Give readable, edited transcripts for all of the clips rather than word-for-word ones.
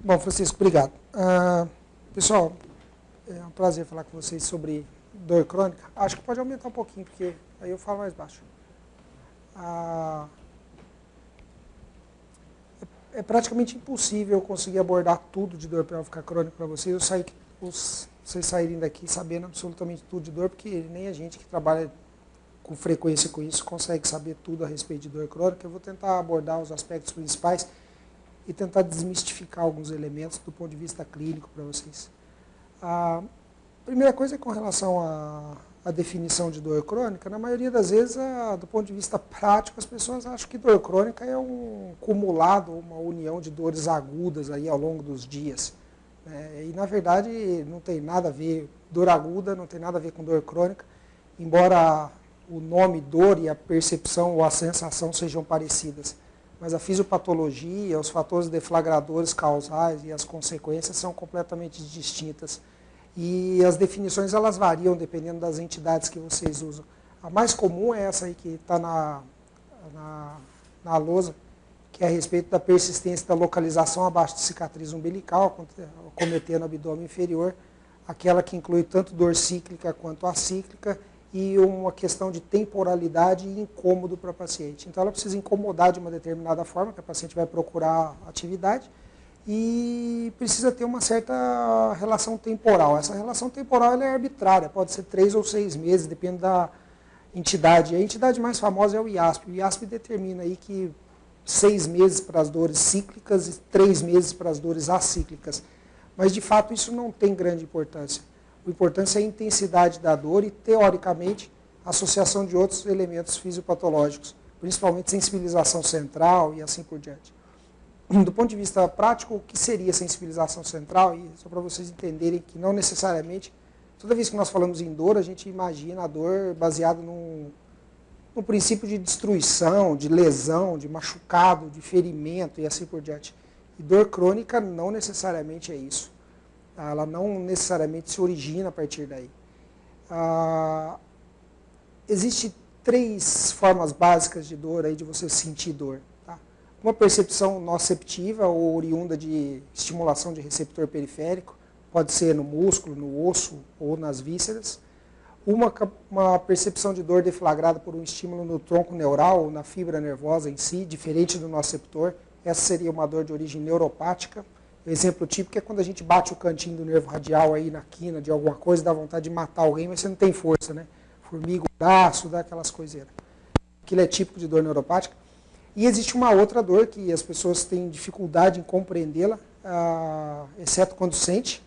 Bom, Francisco, obrigado. Pessoal, é um prazer falar com vocês sobre dor crônica. Acho que pode aumentar um pouquinho, porque aí eu falo mais baixo. É praticamente impossível eu conseguir abordar tudo de dor pélvica crônica para vocês. Vocês saírem daqui sabendo absolutamente tudo de dor, porque nem a gente que trabalha com frequência com isso consegue saber tudo a respeito de dor crônica. Eu vou tentar abordar os aspectos principais e tentar desmistificar alguns elementos do ponto de vista clínico para vocês. A primeira coisa é com relação à definição de dor crônica. Na maioria das vezes, do ponto de vista prático, as pessoas acham que dor crônica é um cumulado, uma união de dores agudas aí ao longo dos dias. E, na verdade, não tem nada a ver, dor aguda não tem nada a ver com dor crônica, embora o nome dor e a percepção ou a sensação sejam parecidas. Mas a fisiopatologia, os fatores deflagradores causais e as consequências são completamente distintas. E as definições elas variam dependendo das entidades que vocês usam. A mais comum é essa aí que está na lousa, que é a respeito da persistência da localização abaixo de cicatriz umbilical, cometendo o abdômen inferior, aquela que inclui tanto dor cíclica quanto acíclica, e uma questão de temporalidade e incômodo para a paciente. Então, ela precisa incomodar de uma determinada forma, que a paciente vai procurar atividade, e precisa ter uma certa relação temporal. Essa relação temporal ela é arbitrária, pode ser 3 ou 6 meses, depende da entidade. A entidade mais famosa é o IASP. O IASP determina aí que 6 meses para as dores cíclicas e 3 meses para as dores acíclicas. Mas, de fato, isso não tem grande importância. A importância é a intensidade da dor e, teoricamente, a associação de outros elementos fisiopatológicos, principalmente sensibilização central e assim por diante. Do ponto de vista prático, o que seria sensibilização central? E só para vocês entenderem que não necessariamente, toda vez que nós falamos em dor, a gente imagina a dor baseada no princípio de destruição, de lesão, de machucado, de ferimento e assim por diante. E dor crônica não necessariamente é isso. Ela não necessariamente se origina a partir daí. Existem 3 formas básicas de dor, aí, de você sentir dor. Tá? Uma percepção nociceptiva ou oriunda de estimulação de receptor periférico, pode ser no músculo, no osso ou nas vísceras. Uma percepção de dor deflagrada por um estímulo no tronco neural ou na fibra nervosa em si, diferente do nociceptor. Essa seria uma dor de origem neuropática. O exemplo típico é quando a gente bate o cantinho do nervo radial aí na quina de alguma coisa, dá vontade de matar alguém, mas você não tem força, né? Formiga o braço, dá aquelas coiseiras. Aquilo é típico de dor neuropática. E existe uma outra dor que as pessoas têm dificuldade em compreendê-la, exceto quando sente,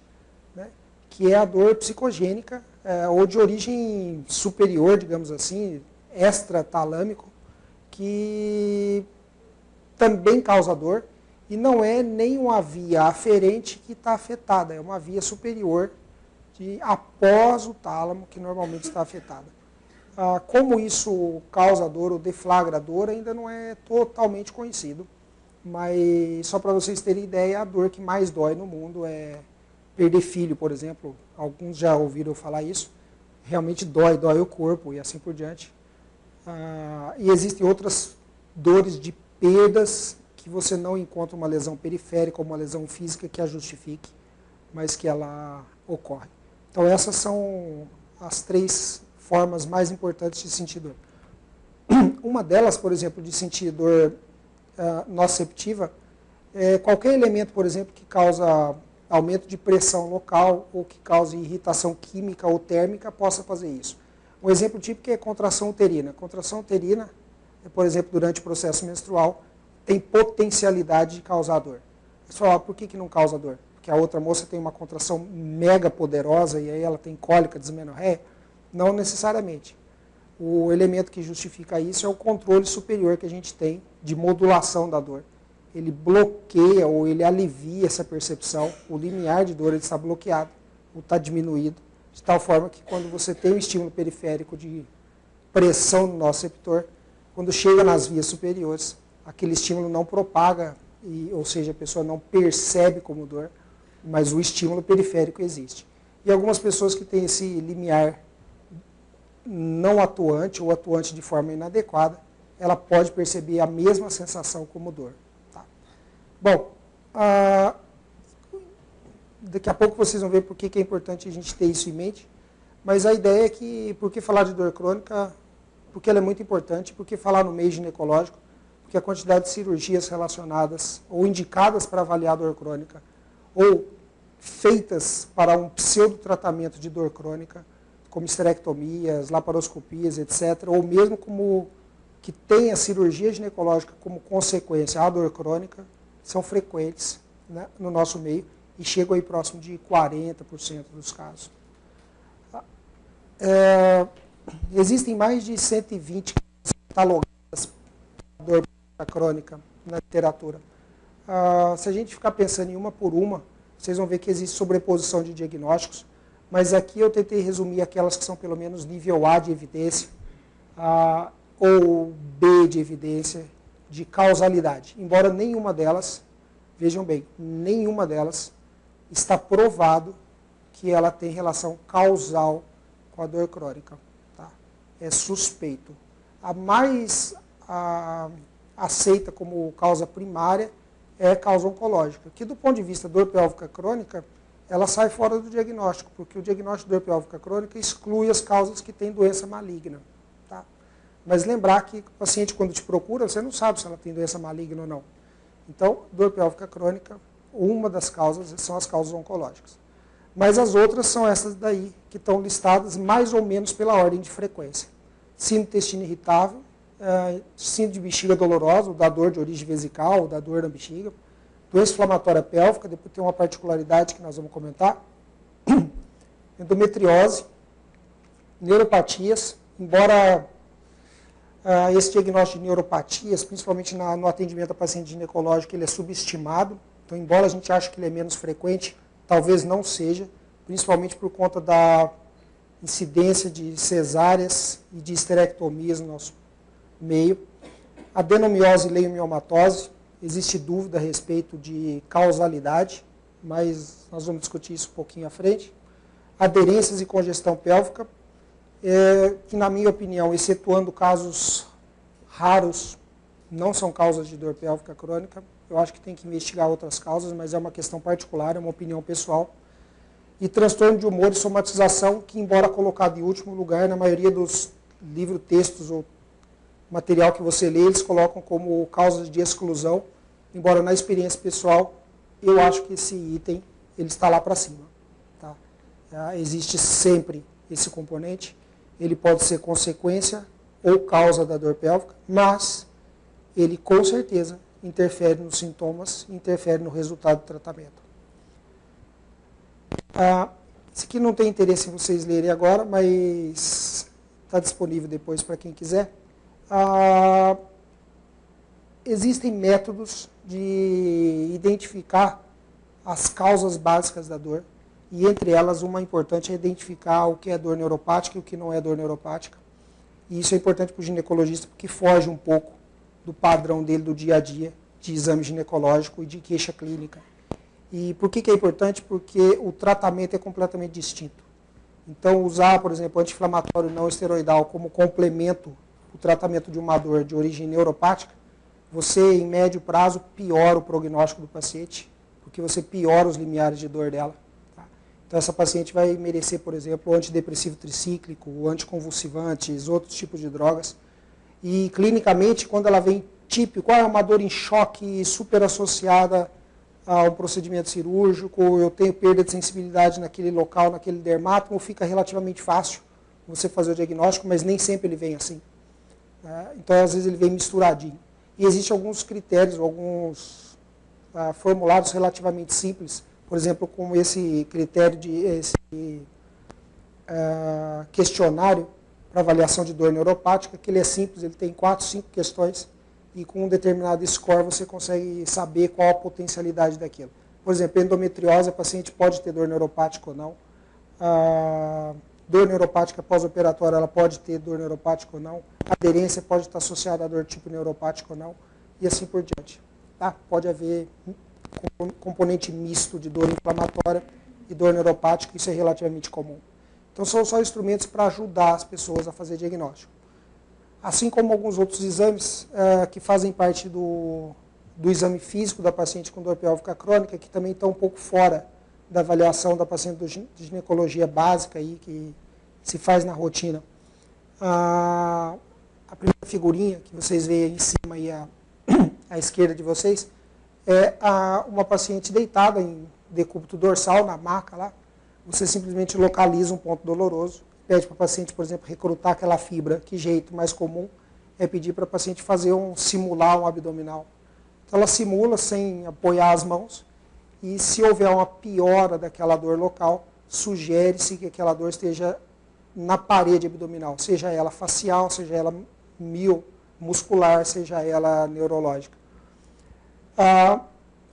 né? Que é a dor psicogênica, ou de origem superior, digamos assim, extratalâmico, que também causa dor. E não é nem uma via aferente que está afetada, é uma via superior após o tálamo que normalmente está afetada. Como isso causa dor ou deflagra dor ainda não é totalmente conhecido, mas só para vocês terem ideia, a dor que mais dói no mundo é perder filho, por exemplo. Alguns já ouviram falar isso. Realmente dói o corpo e assim por diante. E existem outras dores de perdas que você não encontra uma lesão periférica ou uma lesão física que a justifique, mas que ela ocorre. Então essas são as 3 formas mais importantes de sentir dor. Uma delas, por exemplo, de sentir dor nociceptiva, é qualquer elemento, por exemplo, que causa aumento de pressão local ou que cause irritação química ou térmica possa fazer isso. Um exemplo típico é contração uterina. Contração uterina, por exemplo, durante o processo menstrual, tem potencialidade de causar dor. Você fala, por que não causa dor? Porque a outra moça tem uma contração mega poderosa e aí ela tem cólica, dismenorreia? Não necessariamente. O elemento que justifica isso é o controle superior que a gente tem de modulação da dor. Ele bloqueia ou ele alivia essa percepção, o limiar de dor ele está bloqueado ou está diminuído, de tal forma que quando você tem um estímulo periférico de pressão no nociceptor, quando chega nas vias superiores, aquele estímulo não propaga, ou seja, a pessoa não percebe como dor, mas o estímulo periférico existe. E algumas pessoas que têm esse limiar não atuante ou atuante de forma inadequada, ela pode perceber a mesma sensação como dor. Tá? Bom, Daqui a pouco vocês vão ver por que é importante a gente ter isso em mente. Mas a ideia é que, por que falar de dor crônica? Porque ela é muito importante. Por que falar no meio ginecológico? Porque a quantidade de cirurgias relacionadas ou indicadas para avaliar a dor crônica ou feitas para um pseudo-tratamento de dor crônica, como esterectomias, laparoscopias, etc., ou mesmo como que tem a cirurgia ginecológica como consequência à dor crônica, são frequentes, né, no nosso meio e chegam aí próximo de 40% dos casos. Existem mais de 120 catalogadas de dor crônica na literatura. Se a gente ficar pensando em uma por uma, vocês vão ver que existe sobreposição de diagnósticos, mas aqui eu tentei resumir aquelas que são pelo menos nível A de evidência, ou B de evidência, de causalidade. Embora nenhuma delas, vejam bem, nenhuma delas está provado que ela tem relação causal com a dor crônica. Tá? É suspeito. A mais aceita como causa primária é causa oncológica, que do ponto de vista da dor pélvica crônica, ela sai fora do diagnóstico, porque o diagnóstico de dor pélvica crônica exclui as causas que têm doença maligna. Tá? Mas lembrar que o paciente, quando te procura, você não sabe se ela tem doença maligna ou não. Então, dor pélvica crônica, uma das causas são as causas oncológicas. Mas as outras são essas daí, que estão listadas mais ou menos pela ordem de frequência. Síndrome do intestino irritável, síndrome de bexiga dolorosa, ou da dor de origem vesical, ou da dor na bexiga, doença inflamatória pélvica, depois tem uma particularidade que nós vamos comentar, endometriose, neuropatias, embora esse diagnóstico de neuropatias, principalmente no atendimento a paciente ginecológico, ele é subestimado, então embora a gente ache que ele é menos frequente, talvez não seja, principalmente por conta da incidência de cesáreas e de esterectomias no nosso meio. Adenomiose e leiomiomatose, existe dúvida a respeito de causalidade, mas nós vamos discutir isso um pouquinho à frente. Aderências e congestão pélvica, que na minha opinião, excetuando casos raros, não são causas de dor pélvica crônica. Eu acho que tem que investigar outras causas, mas é uma questão particular, é uma opinião pessoal. E transtorno de humor e somatização, que embora colocado em último lugar, na maioria dos livros, textos ou material que você lê, eles colocam como causas de exclusão, embora na experiência pessoal, eu acho que esse item ele está lá para cima. Tá? Existe sempre esse componente, ele pode ser consequência ou causa da dor pélvica, mas ele com certeza interfere nos sintomas, interfere no resultado do tratamento. Esse aqui não tem interesse em vocês lerem agora, mas está disponível depois para quem quiser. Existem métodos de identificar as causas básicas da dor, e entre elas uma importante é identificar o que é dor neuropática e o que não é dor neuropática. E isso é importante para o ginecologista porque foge um pouco do padrão dele do dia a dia de exame ginecológico e de queixa clínica. E por que é importante? Porque o tratamento é completamente distinto. Então, usar, por exemplo, anti-inflamatório não esteroidal como complemento o tratamento de uma dor de origem neuropática, você, em médio prazo, piora o prognóstico do paciente, porque você piora os limiares de dor dela. Tá? Então, essa paciente vai merecer, por exemplo, antidepressivo tricíclico, anticonvulsivantes, outros tipos de drogas. E, clinicamente, quando ela vem típico, é uma dor em choque super associada a um procedimento cirúrgico, eu tenho perda de sensibilidade naquele local, naquele dermátomo, fica relativamente fácil você fazer o diagnóstico, mas nem sempre ele vem assim. Então, às vezes, ele vem misturadinho. E existem alguns critérios, alguns formulários relativamente simples, por exemplo, como esse critério esse questionário para avaliação de dor neuropática, que ele é simples, ele tem 4, 5 questões, e com um determinado score você consegue saber qual a potencialidade daquilo. Por exemplo, endometriose, a paciente pode ter dor neuropática ou não. Dor neuropática pós-operatória, ela pode ter dor neuropática ou não. Aderência pode estar associada a dor tipo neuropática ou não. E assim por diante. Tá? Pode haver componente misto de dor inflamatória e dor neuropática, isso é relativamente comum. Então são só instrumentos para ajudar as pessoas a fazer diagnóstico. Assim como alguns outros exames que fazem parte do exame físico da paciente com dor pélvica crônica, que também estão um pouco fora da avaliação da paciente de ginecologia básica aí, que se faz na rotina. A primeira figurinha que vocês veem aí em cima, aí à esquerda de vocês, é uma paciente deitada em decúbito dorsal, na maca lá. Você simplesmente localiza um ponto doloroso, pede para o paciente, por exemplo, recrutar aquela fibra. Que jeito mais comum é pedir para a paciente simular um abdominal. Então ela simula sem apoiar as mãos, e se houver uma piora daquela dor local, sugere-se que aquela dor esteja na parede abdominal, seja ela facial, seja ela muscular, seja ela neurológica.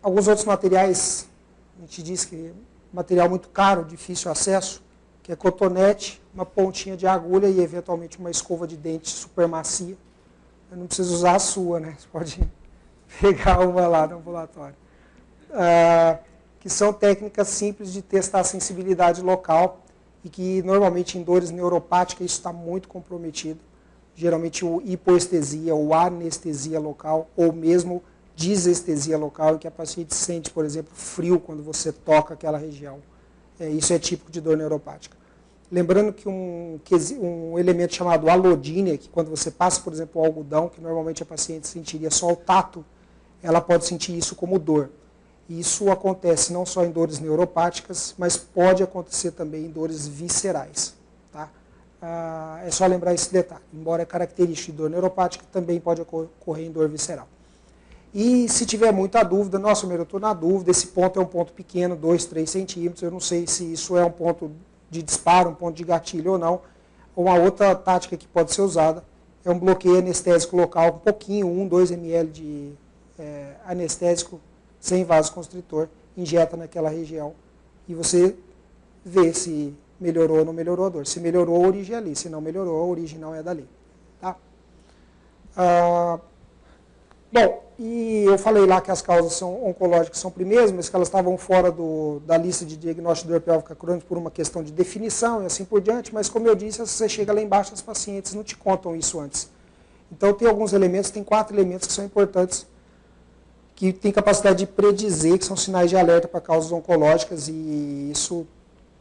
Alguns outros materiais, a gente diz que material muito caro, difícil acesso, que é cotonete, uma pontinha de agulha e eventualmente uma escova de dente super macia. Eu não preciso usar a sua, né? Você pode pegar uma lá no ambulatório. Que são técnicas simples de testar a sensibilidade local e que normalmente em dores neuropáticas isso está muito comprometido. Geralmente o hipoestesia ou anestesia local ou mesmo disestesia local, em que a paciente sente, por exemplo, frio quando você toca aquela região. Isso é típico de dor neuropática. Lembrando que um elemento chamado alodínia, que quando você passa, por exemplo, o algodão, que normalmente a paciente sentiria só o tato, ela pode sentir isso como dor. Isso acontece não só em dores neuropáticas, mas pode acontecer também em dores viscerais. Tá? É só lembrar esse detalhe. Embora é característico de dor neuropática, também pode ocorrer em dor visceral. E se tiver muita dúvida, nossa, eu estou na dúvida, esse ponto é um ponto pequeno, 2, 3 centímetros, eu não sei se isso é um ponto de disparo, um ponto de gatilho ou não. Uma outra tática que pode ser usada é um bloqueio anestésico local, um pouquinho, 1, 2 ml de anestésico sem vasoconstritor, injeta naquela região e você vê se melhorou ou não melhorou a dor. Se melhorou, a origem é ali. Se não melhorou, a origem não é dali. Tá? Bom, e eu falei lá que as causas oncológicas são primeiras, mas que elas estavam fora da lista de diagnóstico de dor pélvica crônica por uma questão de definição e assim por diante, mas como eu disse, se você chega lá embaixo, as pacientes não te contam isso antes. Então tem alguns elementos, tem 4 elementos que são importantes, que tem capacidade de predizer, que são sinais de alerta para causas oncológicas, e isso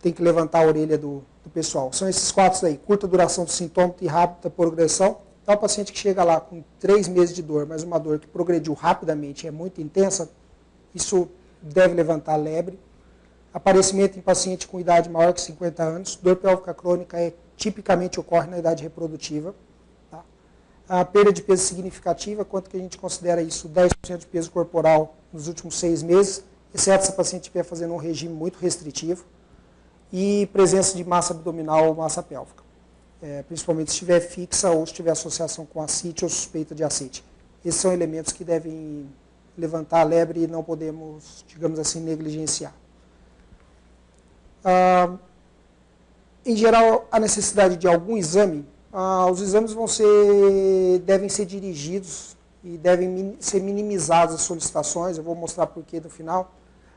tem que levantar a orelha do pessoal. São esses 4 aí: curta duração do sintoma e rápida progressão. Então, o paciente que chega lá com 3 meses de dor, mas uma dor que progrediu rapidamente, é muito intensa, isso deve levantar a lebre. Aparecimento em paciente com idade maior que 50 anos. Dor pélvica crônica tipicamente ocorre na idade reprodutiva. A perda de peso significativa, quanto que a gente considera isso? 10% de peso corporal nos últimos 6 meses, exceto se a paciente estiver fazendo um regime muito restritivo. E presença de massa abdominal ou massa pélvica. Principalmente se estiver fixa ou se tiver associação com ascite ou suspeita de ascite. Esses são elementos que devem levantar a lebre e não podemos, digamos assim, negligenciar. Em geral, a necessidade de algum exame, os exames devem ser dirigidos e devem ser minimizadas as solicitações, eu vou mostrar porquê no final,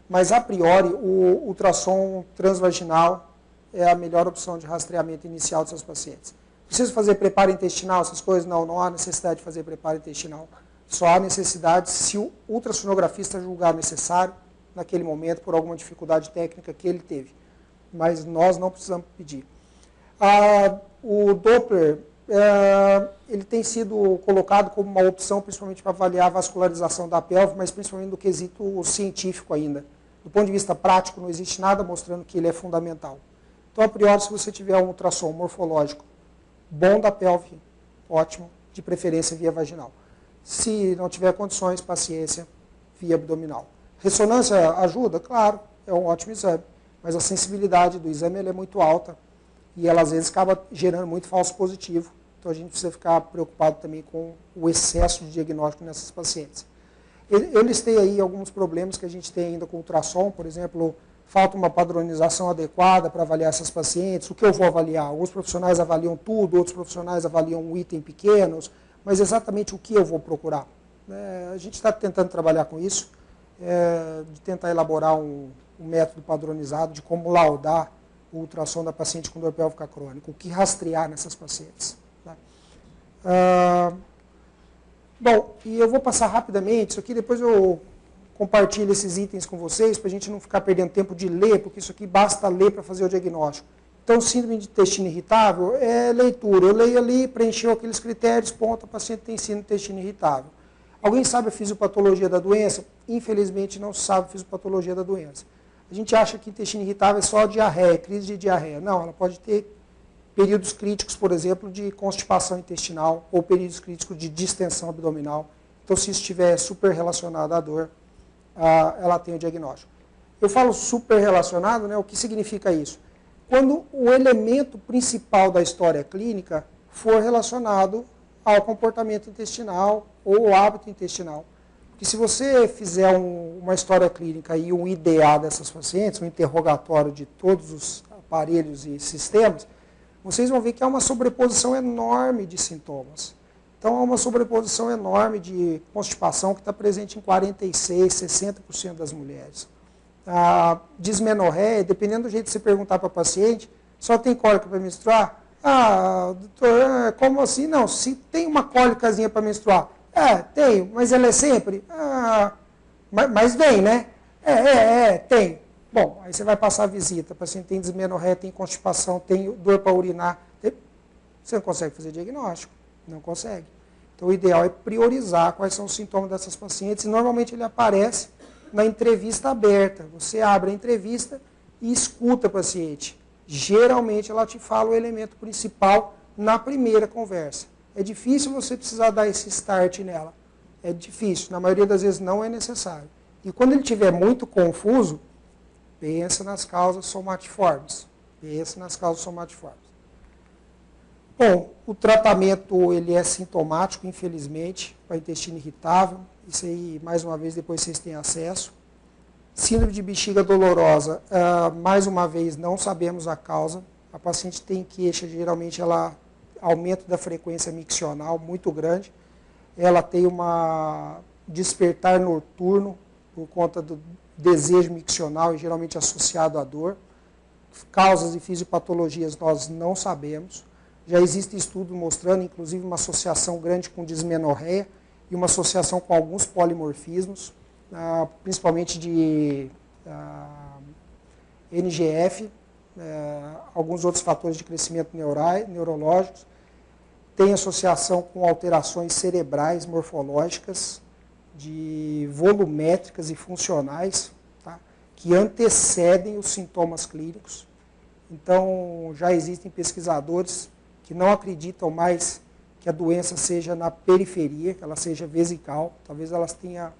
mas a priori o ultrassom transvaginal é a melhor opção de rastreamento inicial dessas pacientes. Precisa fazer preparo intestinal, essas coisas? Não há necessidade de fazer preparo intestinal. Só há necessidade se o ultrassonografista julgar necessário naquele momento por alguma dificuldade técnica que ele teve. Mas nós não precisamos pedir. O Doppler, ele tem sido colocado como uma opção, principalmente para avaliar a vascularização da pelve, mas principalmente do quesito científico ainda. Do ponto de vista prático, não existe nada mostrando que ele é fundamental. Então, a priori, se você tiver um ultrassom morfológico bom da pelve, ótimo, de preferência via vaginal. Se não tiver condições, paciência, via abdominal. Ressonância ajuda? Claro, é um ótimo exame, mas a sensibilidade do exame é muito alta e ela às vezes acaba gerando muito falso positivo. Então a gente precisa ficar preocupado também com o excesso de diagnóstico nessas pacientes. Eu listei aí alguns problemas que a gente tem ainda com ultrassom, por exemplo, falta uma padronização adequada para avaliar essas pacientes. O que eu vou avaliar? Alguns profissionais avaliam tudo, outros profissionais avaliam um item pequenos, mas exatamente o que eu vou procurar? A gente está tentando trabalhar com isso, de tentar elaborar um método padronizado de como laudar o ultrassom da paciente com dor pélvica crônica, o que rastrear nessas pacientes. Tá? Bom, e eu vou passar rapidamente, isso aqui depois eu compartilho esses itens com vocês, para a gente não ficar perdendo tempo de ler, porque isso aqui basta ler para fazer o diagnóstico. Então, síndrome de intestino irritável é leitura. Eu leio ali, preencheu aqueles critérios, ponto, a paciente tem síndrome de intestino irritável. Alguém sabe a fisiopatologia da doença? Infelizmente, não se sabe a fisiopatologia da doença. A gente acha que intestino irritável é só diarreia, crise de diarreia. Não, ela pode ter períodos críticos, por exemplo, de constipação intestinal ou períodos críticos de distensão abdominal. Então, se isso estiver super relacionado à dor, ela tem o diagnóstico. Eu falo super relacionado, né? O que significa isso? Quando o elemento principal da história clínica for relacionado ao comportamento intestinal ou ao hábito intestinal. Porque se você fizer uma história clínica e um IDA dessas pacientes, um interrogatório de todos os aparelhos e sistemas, vocês vão ver que há uma sobreposição enorme de sintomas. Então, há uma sobreposição enorme de constipação que está presente em 46%, 60% das mulheres. A dismenorreia, dependendo do jeito que você perguntar para a paciente, só tem cólica para menstruar? Doutor, como assim? Não, se tem uma cólicazinha para menstruar. Tenho, mas ela é sempre? Mas vem, né? Tem. Bom, aí você vai passar a visita, o paciente tem dismenorreia, tem constipação, tem dor para urinar. Você não consegue fazer diagnóstico, não consegue. Então, o ideal é priorizar quais são os sintomas dessas pacientes, e normalmente ele aparece na entrevista aberta. Você abre a entrevista e escuta a paciente. Geralmente, ela te fala o elemento principal na primeira conversa. É difícil você precisar dar esse start nela. É difícil, na maioria das vezes não é necessário. E quando ele estiver muito confuso, pensa nas causas somatiformes. Pensa nas causas somatiformes. Bom, o tratamento ele é sintomático, infelizmente, para intestino irritável. Isso aí, mais uma vez, depois vocês têm acesso. Síndrome de bexiga dolorosa, mais uma vez, não sabemos a causa. A paciente tem queixa, geralmente ela aumento da frequência miccional muito grande. Ela tem uma despertar noturno por conta do desejo miccional e geralmente associado à dor. Causas e fisiopatologias nós não sabemos. Já existe estudo mostrando, inclusive, uma associação grande com dismenorreia e uma associação com alguns polimorfismos, principalmente de NGF, alguns outros fatores de crescimento neurológicos. Tem associação com alterações cerebrais morfológicas, volumétricas e funcionais, tá? Que antecedem os sintomas clínicos. Então, já existem pesquisadores que não acreditam mais que a doença seja na periferia, que ela seja vesical. Talvez elas tenham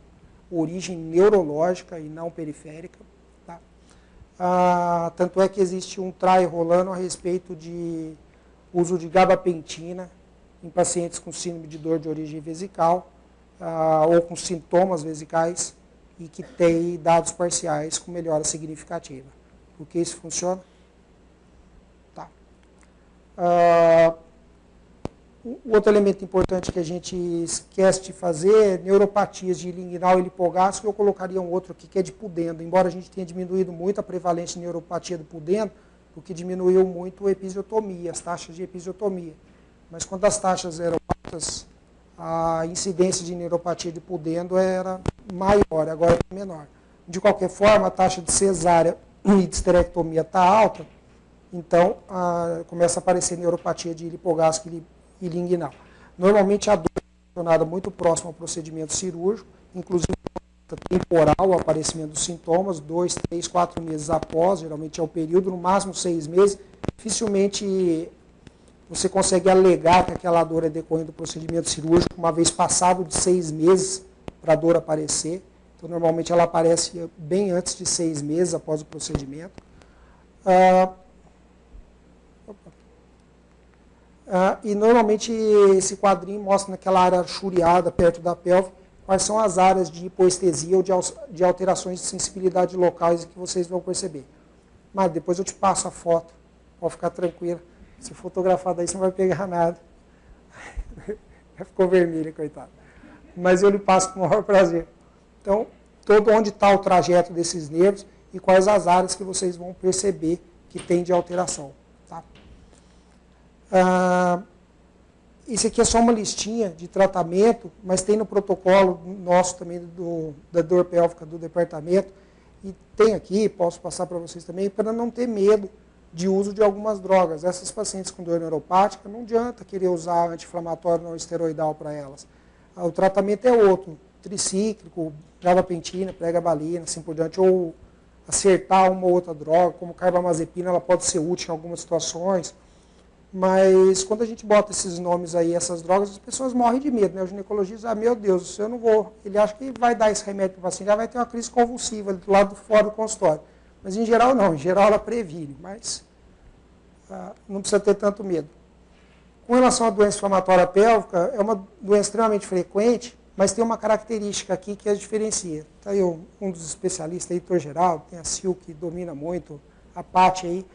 origem neurológica e não periférica. Tá? Tanto é que existe um trial rolando a respeito de uso de gabapentina em pacientes com síndrome de dor de origem vesical ou com sintomas vesicais e que tem dados parciais com melhora significativa. Por que isso funciona? Tá. O outro elemento importante que a gente esquece de fazer é neuropatias de linguinal e lipogástrico. Eu colocaria um outro aqui que é de pudendo. Embora a gente tenha diminuído muito a prevalência de neuropatia do pudendo, o que diminuiu muito a episiotomia, as taxas de episiotomia. Mas quando as taxas eram altas, a incidência de neuropatia de pudendo era maior, agora é menor. De qualquer forma, a taxa de cesárea e de esterectomia está alta, então começa a aparecer neuropatia de lipogástrica e linguinal. Normalmente a dor é relacionada muito próximo ao procedimento cirúrgico, inclusive temporal, o aparecimento dos sintomas, 2, 3, 4 meses após, geralmente é o período, no máximo 6 meses. Dificilmente você consegue alegar que aquela dor é decorrente do procedimento cirúrgico, uma vez passado de 6 meses para a dor aparecer. Então, normalmente ela aparece bem antes de 6 meses após o procedimento. E normalmente esse quadrinho mostra naquela área churiada perto da pelve quais são as áreas de hipoestesia ou de alterações de sensibilidade locais que vocês vão perceber. Mas depois eu te passo a foto, pode ficar tranquilo. Se fotografar daí você não vai pegar nada. Ficou vermelha, coitado. Mas eu lhe passo com o maior prazer. Então, todo onde está o trajeto desses nervos e quais as áreas que vocês vão perceber que tem de alteração. Tá? Esse aqui é só uma listinha de tratamento, mas tem no protocolo nosso também da dor pélvica do departamento. E tem aqui, posso passar para vocês também, para não ter medo de uso de algumas drogas. Essas pacientes com dor neuropática, não adianta querer usar anti-inflamatório não esteroidal para elas. O tratamento é outro, tricíclico, gabapentina, pregabalina, assim por diante, ou acertar uma ou outra droga, como carbamazepina, ela pode ser útil em algumas situações. Mas quando a gente bota esses nomes aí, essas drogas, as pessoas morrem de medo, né? O ginecologista diz, meu Deus, eu não vou. Ele acha que vai dar esse remédio para o paciente, já vai ter uma crise convulsiva do lado fora do consultório. Mas em geral não, em geral ela previne, mas não precisa ter tanto medo. Com relação à doença inflamatória pélvica, é uma doença extremamente frequente, mas tem uma característica aqui que a diferencia. Está aí um dos especialistas, Heitor Geraldo, tem a Sil que domina muito, a Paty aí.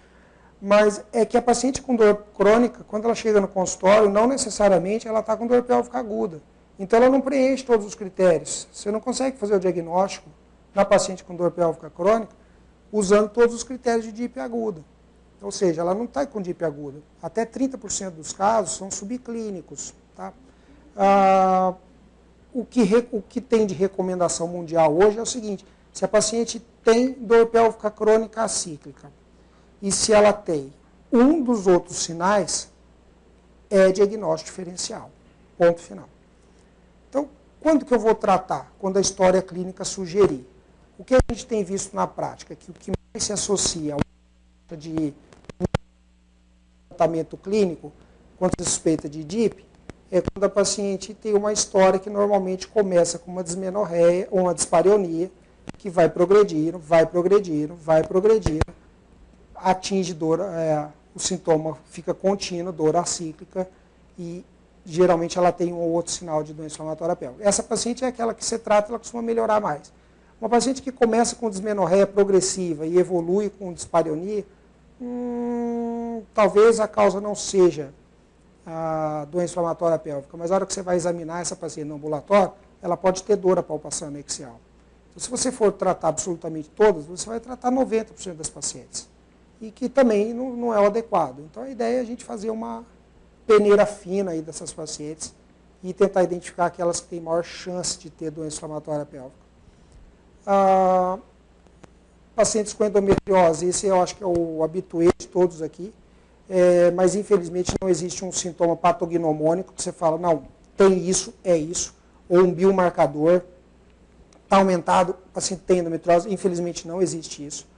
Mas é que a paciente com dor crônica, quando ela chega no consultório, não necessariamente ela está com dor pélvica aguda. Então ela não preenche todos os critérios. Você não consegue fazer o diagnóstico na paciente com dor pélvica crônica usando todos os critérios de DIP aguda. Ou seja, ela não está com DIP aguda. Até 30% dos casos são subclínicos. Tá? O que tem de recomendação mundial hoje é o seguinte, se a paciente tem dor pélvica crônica acíclica, e se ela tem um dos outros sinais, é diagnóstico diferencial. Ponto final. Então, quando que eu vou tratar? Quando a história clínica sugerir. O que a gente tem visto na prática? Que o que mais se associa ao de tratamento clínico, quando se suspeita de DIP, é quando a paciente tem uma história que normalmente começa com uma dismenorreia ou uma dispareunia, que vai progredindo, atinge dor, o sintoma fica contínuo, dor acíclica, e geralmente ela tem um ou outro sinal de doença inflamatória pélvica. Essa paciente é aquela que você trata, ela costuma melhorar mais. Uma paciente que começa com dismenorreia progressiva e evolui com dispareunia, talvez a causa não seja a doença inflamatória pélvica, mas na hora que você vai examinar essa paciente no ambulatório, ela pode ter dor à palpação anexial. Então, se você for tratar absolutamente todas, você vai tratar 90% das pacientes. E que também não é o adequado. Então, a ideia é a gente fazer uma peneira fina aí dessas pacientes e tentar identificar aquelas que têm maior chance de ter doença inflamatória pélvica. Pacientes com endometriose, esse eu acho que é o habitué de todos aqui, mas infelizmente não existe um sintoma patognomônico que você fala, não, tem isso, é isso, ou um biomarcador, está aumentado, o paciente tem endometriose, infelizmente não existe isso.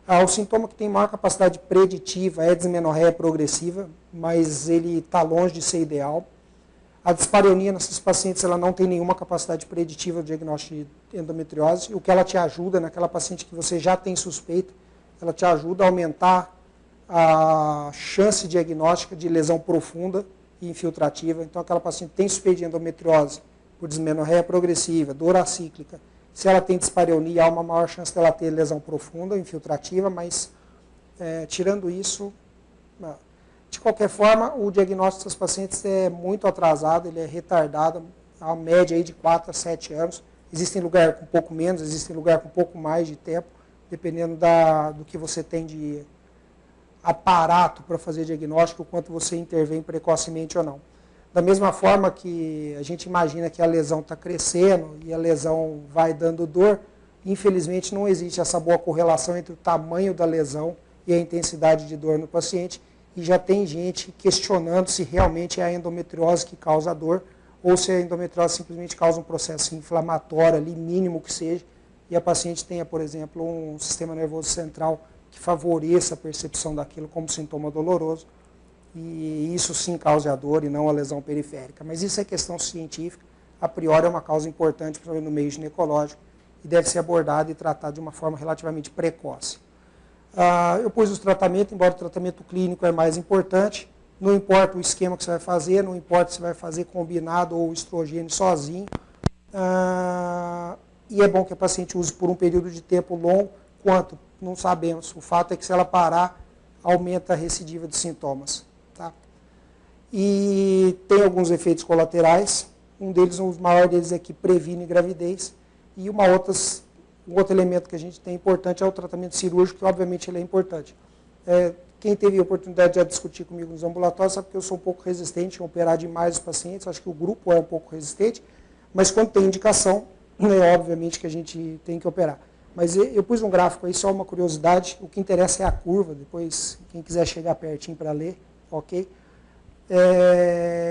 O sintoma que tem maior capacidade preditiva é a dismenorreia progressiva, mas ele está longe de ser ideal. A dispareunia nessas pacientes ela não tem nenhuma capacidade preditiva do diagnóstico de endometriose. O que ela te ajuda, naquela paciente que você já tem suspeita, ela te ajuda a aumentar a chance diagnóstica de lesão profunda e infiltrativa. Então, aquela paciente tem suspeita de endometriose por dismenorreia progressiva, dor acíclica. Se ela tem dispareunia, há uma maior chance dela ter lesão profunda, infiltrativa, mas tirando isso, de qualquer forma, o diagnóstico dessas pacientes é muito atrasado, ele é retardado, a média aí de 4 a 7 anos. Existem lugares com um pouco menos, existem lugares com um pouco mais de tempo, dependendo do que você tem de aparato para fazer diagnóstico, o quanto você intervém precocemente ou não. Da mesma forma que a gente imagina que a lesão está crescendo e a lesão vai dando dor, infelizmente não existe essa boa correlação entre o tamanho da lesão e a intensidade de dor no paciente, e já tem gente questionando se realmente é a endometriose que causa a dor ou se a endometriose simplesmente causa um processo inflamatório ali, mínimo que seja, e a paciente tenha, por exemplo, um sistema nervoso central que favoreça a percepção daquilo como sintoma doloroso, e isso sim causa a dor e não a lesão periférica. Mas isso é questão científica, a priori é uma causa importante, principalmente no meio ginecológico, e deve ser abordada e tratada de uma forma relativamente precoce. Eu pus os tratamentos, embora o tratamento clínico é mais importante, não importa o esquema que você vai fazer, não importa se vai fazer combinado ou estrogênio sozinho, e é bom que a paciente use por um período de tempo longo, quanto? Não sabemos. O fato é que se ela parar, aumenta a recidiva de sintomas. Tá? E tem alguns efeitos colaterais, um maior deles é que previne gravidez, e um outro elemento que a gente tem importante é o tratamento cirúrgico, que obviamente ele é importante. Quem teve a oportunidade de discutir comigo nos ambulatórios sabe que eu sou um pouco resistente em operar demais os pacientes, acho que o grupo é um pouco resistente, mas quando tem indicação, obviamente que a gente tem que operar. Mas eu pus um gráfico aí, só uma curiosidade, o que interessa é a curva, depois quem quiser chegar pertinho para ler, ok?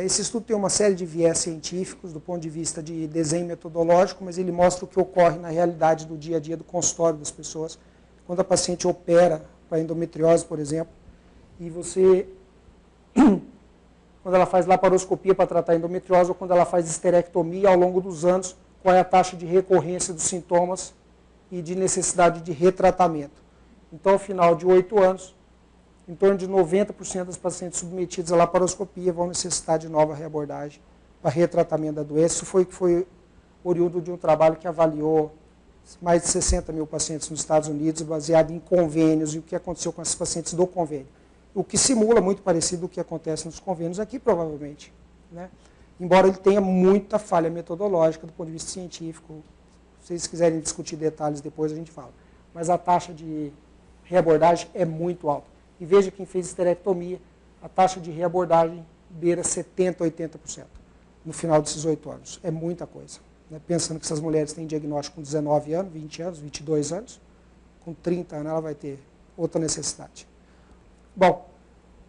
Esse estudo tem uma série de viés científicos do ponto de vista de desenho metodológico, mas ele mostra o que ocorre na realidade do dia a dia do consultório das pessoas. Quando a paciente opera para endometriose, por exemplo, e você, quando ela faz laparoscopia para tratar a endometriose ou quando ela faz esterectomia ao longo dos anos, qual é a taxa de recorrência dos sintomas e de necessidade de retratamento. Então, ao final de 8 anos, em torno de 90% das pacientes submetidas à laparoscopia vão necessitar de nova reabordagem para retratamento da doença. Isso foi oriundo de um trabalho que avaliou mais de 60 mil pacientes nos Estados Unidos, baseado em convênios e o que aconteceu com esses pacientes do convênio. O que simula muito parecido com o que acontece nos convênios aqui, provavelmente, né? Embora ele tenha muita falha metodológica do ponto de vista científico. Se vocês quiserem discutir detalhes depois, a gente fala. Mas a taxa de reabordagem é muito alta. E veja quem fez esterectomia, a taxa de reabordagem beira 70%, 80% no final desses 8 anos. É muita coisa. Né? Pensando que essas mulheres têm diagnóstico com 19 anos, 20 anos, 22 anos, com 30 anos ela vai ter outra necessidade. Bom,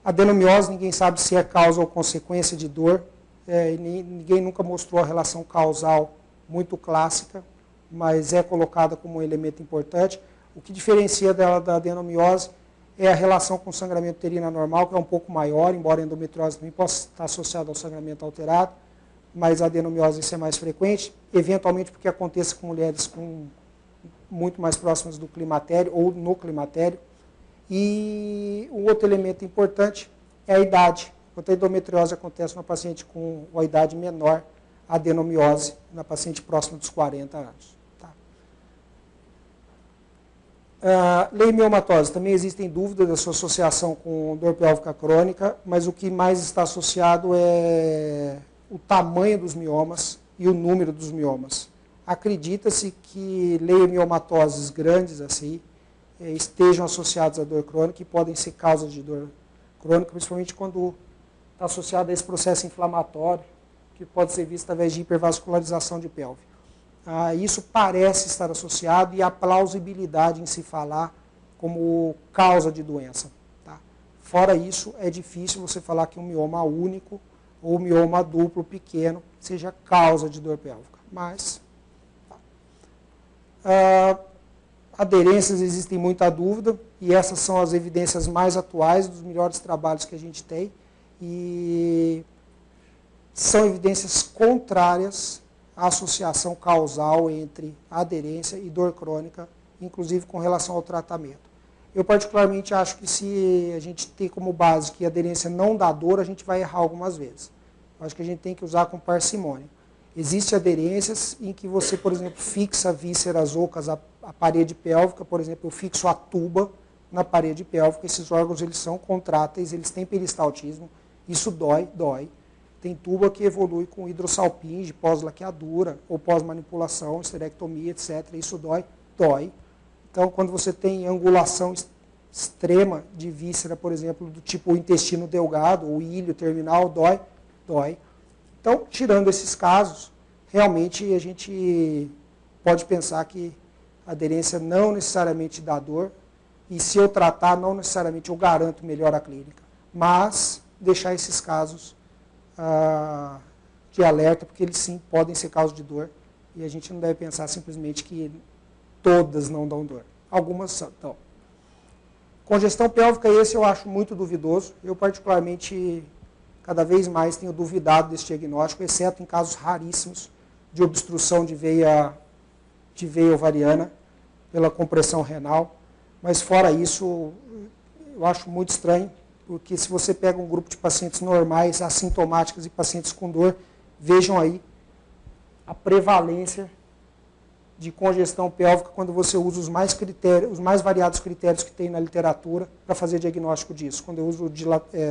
adenomiose, ninguém sabe se é causa ou consequência de dor. Ninguém nunca mostrou a relação causal muito clássica, mas é colocada como um elemento importante. O que diferencia dela da adenomiose é a relação com o sangramento uterino anormal, que é um pouco maior, embora a endometriose também possa estar associada ao sangramento alterado, mas a adenomiose isso é mais frequente, eventualmente porque aconteça com mulheres muito mais próximas do climatério ou no climatério. E um outro elemento importante é a idade. Enquanto a endometriose acontece na paciente com uma idade menor, a adenomiose na paciente próxima dos 40 anos. Leiomiomatose, também existem dúvidas da sua associação com dor pélvica crônica, mas o que mais está associado é o tamanho dos miomas e o número dos miomas. Acredita-se que leiomiomatoses grandes assim estejam associadas à dor crônica e podem ser causas de dor crônica, principalmente quando está associado a esse processo inflamatório, que pode ser visto através de hipervascularização de pelve. Isso parece estar associado e a plausibilidade em se falar como causa de doença. Tá? Fora isso, é difícil você falar que um mioma único ou mioma duplo pequeno seja causa de dor pélvica. Mas, aderências existem muita dúvida e essas são as evidências mais atuais dos melhores trabalhos que a gente tem e são evidências contrárias a associação causal entre aderência e dor crônica, inclusive com relação ao tratamento. Eu particularmente acho que se a gente tem como base que a aderência não dá dor, a gente vai errar algumas vezes. Eu acho que a gente tem que usar com parcimônia. Existem aderências em que você, por exemplo, fixa vísceras ocas à parede pélvica, por exemplo, eu fixo a tuba na parede pélvica, esses órgãos eles são contráteis, eles têm peristaltismo, isso dói. Tem tuba que evolui com hidrossalpinge, pós-laqueadura, ou pós-manipulação, esterectomia, etc. Isso dói. Então, quando você tem angulação extrema de víscera, por exemplo, do tipo intestino delgado, ou ilho terminal, dói. Então, tirando esses casos, realmente a gente pode pensar que a aderência não necessariamente dá dor, e se eu tratar, não necessariamente eu garanto melhor a clínica, mas deixar esses casos de alerta, porque eles sim podem ser causa de dor, e a gente não deve pensar simplesmente que todas não dão dor. Algumas são. Então, congestão pélvica, esse eu acho muito duvidoso. Eu, particularmente, cada vez mais tenho duvidado desse diagnóstico, exceto em casos raríssimos de obstrução de veia ovariana pela compressão renal. Mas, fora isso, eu acho muito estranho, porque se você pega um grupo de pacientes normais, assintomáticos e pacientes com dor, vejam aí a prevalência de congestão pélvica quando você usa os mais variados critérios que tem na literatura para fazer diagnóstico disso. Quando eu uso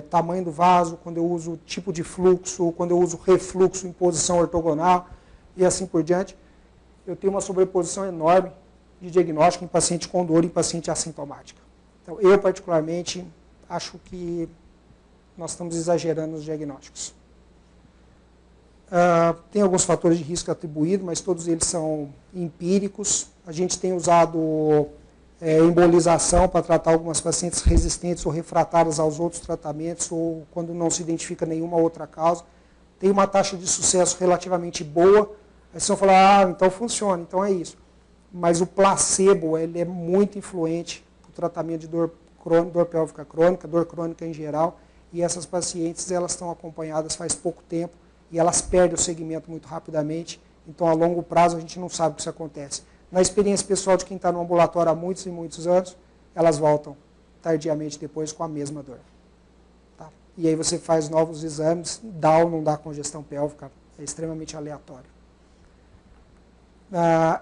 tamanho do vaso, quando eu uso tipo de fluxo, quando eu uso refluxo em posição ortogonal e assim por diante, eu tenho uma sobreposição enorme de diagnóstico em paciente com dor e em paciente assintomática. Então, eu particularmente acho que nós estamos exagerando nos diagnósticos. Tem alguns fatores de risco atribuídos, mas todos eles são empíricos. A gente tem usado embolização para tratar algumas pacientes resistentes ou refratárias aos outros tratamentos, ou quando não se identifica nenhuma outra causa. Tem uma taxa de sucesso relativamente boa. Aí vocês vão falar, então funciona, então é isso. Mas o placebo, ele é muito influente no tratamento de dor pélvica crônica, dor crônica em geral, e essas pacientes, elas estão acompanhadas faz pouco tempo, e elas perdem o segmento muito rapidamente, então a longo prazo a gente não sabe o que isso acontece. Na experiência pessoal de quem está no ambulatório há muitos e muitos anos, elas voltam tardiamente depois com a mesma dor. Tá? E aí você faz novos exames, dá ou não dá congestão pélvica, é extremamente aleatório.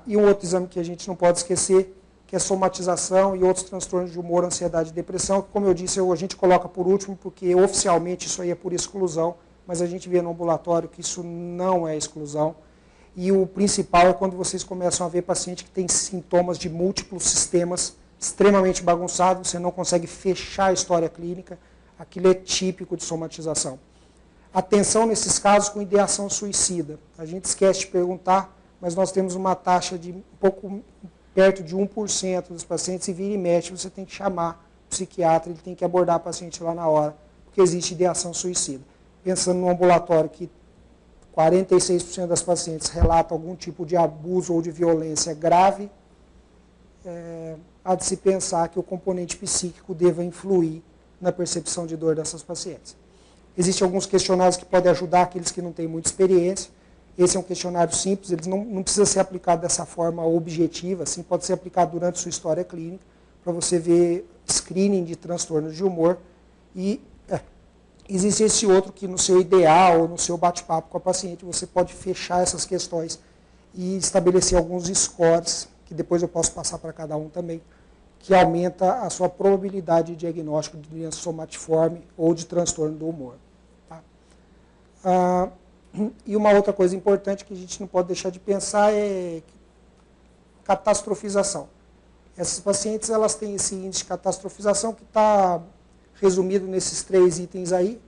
E um outro exame que a gente não pode esquecer, que é somatização e outros transtornos de humor, ansiedade e depressão, que, como eu disse, a gente coloca por último, porque oficialmente isso aí é por exclusão, mas a gente vê no ambulatório que isso não é exclusão. E o principal é quando vocês começam a ver paciente que tem sintomas de múltiplos sistemas extremamente bagunçados, você não consegue fechar a história clínica, aquilo é típico de somatização. Atenção nesses casos com ideação suicida. A gente esquece de perguntar, mas nós temos uma taxa de um pouco perto de 1% dos pacientes, e vira e mexe, você tem que chamar o psiquiatra, ele tem que abordar o paciente lá na hora, porque existe ideação suicida. Pensando no ambulatório que 46% das pacientes relatam algum tipo de abuso ou de violência grave, há de se pensar que o componente psíquico deva influir na percepção de dor dessas pacientes. Existem alguns questionários que podem ajudar aqueles que não têm muita experiência. Esse é um questionário simples, ele não precisa ser aplicado dessa forma objetiva, assim, pode ser aplicado durante sua história clínica, para você ver screening de transtornos de humor. E existe esse outro que no seu ideal, ou no seu bate-papo com a paciente, você pode fechar essas questões e estabelecer alguns scores, que depois eu posso passar para cada um também, que aumenta a sua probabilidade de diagnóstico de doença somatiforme ou de transtorno do humor. Tá? E uma outra coisa importante que a gente não pode deixar de pensar é catastrofização. Essas pacientes, elas têm esse índice de catastrofização que está resumido nesses 3 itens aí.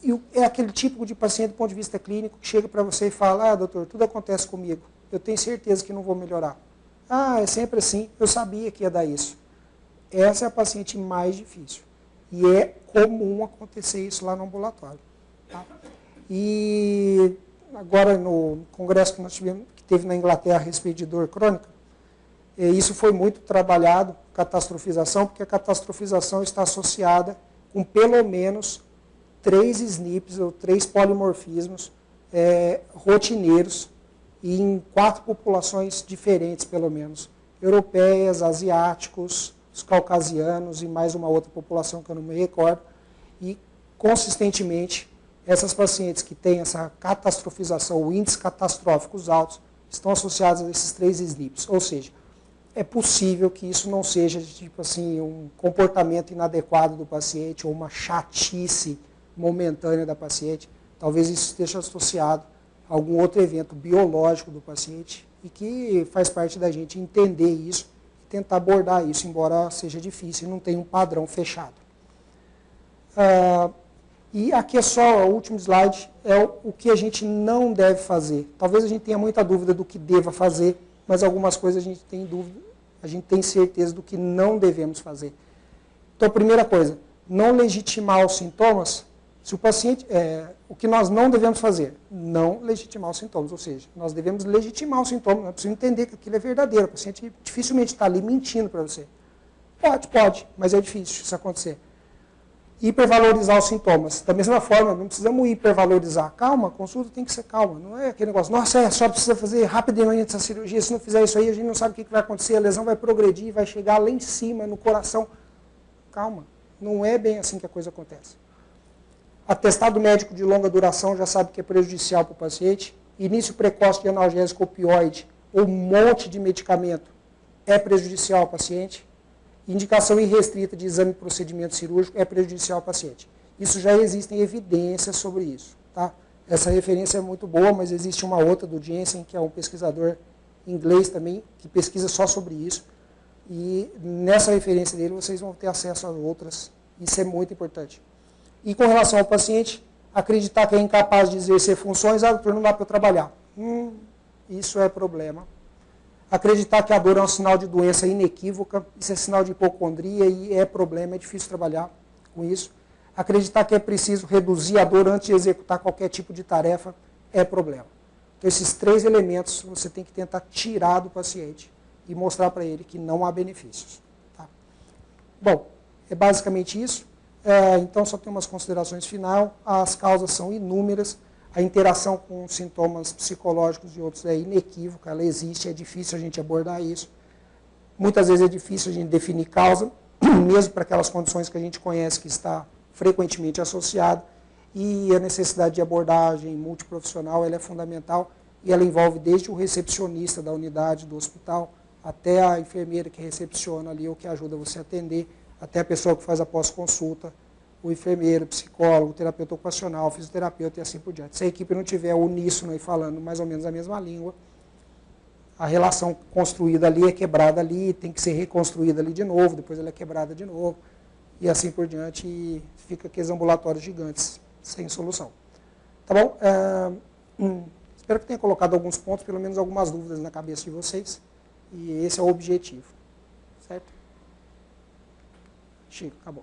E é aquele tipo de paciente, do ponto de vista clínico, que chega para você e fala, doutor, tudo acontece comigo, eu tenho certeza que não vou melhorar. É sempre assim, eu sabia que ia dar isso. Essa é a paciente mais difícil. E é comum acontecer isso lá no ambulatório. Tá? E agora no congresso que nós tivemos, que teve na Inglaterra a respeito de dor crônica, isso foi muito trabalhado, catastrofização, porque a catastrofização está associada com pelo menos 3 SNPs ou 3 polimorfismos rotineiros e em 4 populações diferentes, pelo menos. Europeias, asiáticos, os caucasianos e mais uma outra população que eu não me recordo. E, consistentemente, essas pacientes que têm essa catastrofização, ou índices catastróficos altos, estão associadas a esses 3 SNPs. Ou seja, é possível que isso não seja tipo assim, um comportamento inadequado do paciente ou uma chatice momentânea da paciente. Talvez isso esteja associado a algum outro evento biológico do paciente e que faz parte da gente entender isso e tentar abordar isso, embora seja difícil e não tenha um padrão fechado. E aqui é só o último slide, é o que a gente não deve fazer. Talvez a gente tenha muita dúvida do que deva fazer, mas algumas coisas a gente tem dúvida, a gente tem certeza do que não devemos fazer. Então, a primeira coisa, não legitimar os sintomas. Se o paciente, o que nós não devemos fazer? Não legitimar os sintomas, ou seja, nós devemos legitimar os sintomas, nós precisamos entender que aquilo é verdadeiro, o paciente dificilmente está ali mentindo para você. Pode, mas é difícil isso acontecer. Hipervalorizar os sintomas. Da mesma forma, não precisamos hipervalorizar. Calma, a consulta tem que ser calma. Não é aquele negócio, nossa, só precisa fazer rapidamente essa cirurgia. Se não fizer isso aí, a gente não sabe o que vai acontecer. A lesão vai progredir, vai chegar lá em cima, no coração. Calma, não é bem assim que a coisa acontece. Atestado médico de longa duração já sabe que é prejudicial para o paciente. Início precoce de analgésico opioide ou um monte de medicamento é prejudicial ao paciente. Indicação irrestrita de exame e procedimento cirúrgico é prejudicial ao paciente. Isso já existem evidências sobre isso. Tá? Essa referência é muito boa, mas existe uma outra do Jensen, que é um pesquisador inglês também, que pesquisa só sobre isso. E nessa referência dele vocês vão ter acesso a outras. Isso é muito importante. E com relação ao paciente, acreditar que é incapaz de exercer funções, doutor, não dá para eu trabalhar. Isso é problema. Acreditar que a dor é um sinal de doença inequívoca, isso é sinal de hipocondria e é problema, é difícil trabalhar com isso. Acreditar que é preciso reduzir a dor antes de executar qualquer tipo de tarefa é problema. Então, esses 3 elementos você tem que tentar tirar do paciente e mostrar para ele que não há benefícios. Tá? Bom, é basicamente isso. Então, só tem umas considerações final. As causas são inúmeras. A interação com sintomas psicológicos e outros é inequívoca, ela existe, é difícil a gente abordar isso. Muitas vezes é difícil a gente definir causa, mesmo para aquelas condições que a gente conhece que está frequentemente associado. E a necessidade de abordagem multiprofissional ela é fundamental e ela envolve desde o recepcionista da unidade do hospital até a enfermeira que recepciona ali ou que ajuda você a atender, até a pessoa que faz a pós-consulta, o enfermeiro, o psicólogo, o terapeuta ocupacional, o fisioterapeuta e assim por diante. Se a equipe não tiver uníssono e falando mais ou menos a mesma língua, a relação construída ali é quebrada ali, tem que ser reconstruída ali de novo, depois ela é quebrada de novo, e assim por diante, e fica aqueles ambulatórios gigantes, sem solução. Tá bom? Espero que tenha colocado alguns pontos, pelo menos algumas dúvidas na cabeça de vocês, e esse é o objetivo. Certo? Chico, acabou.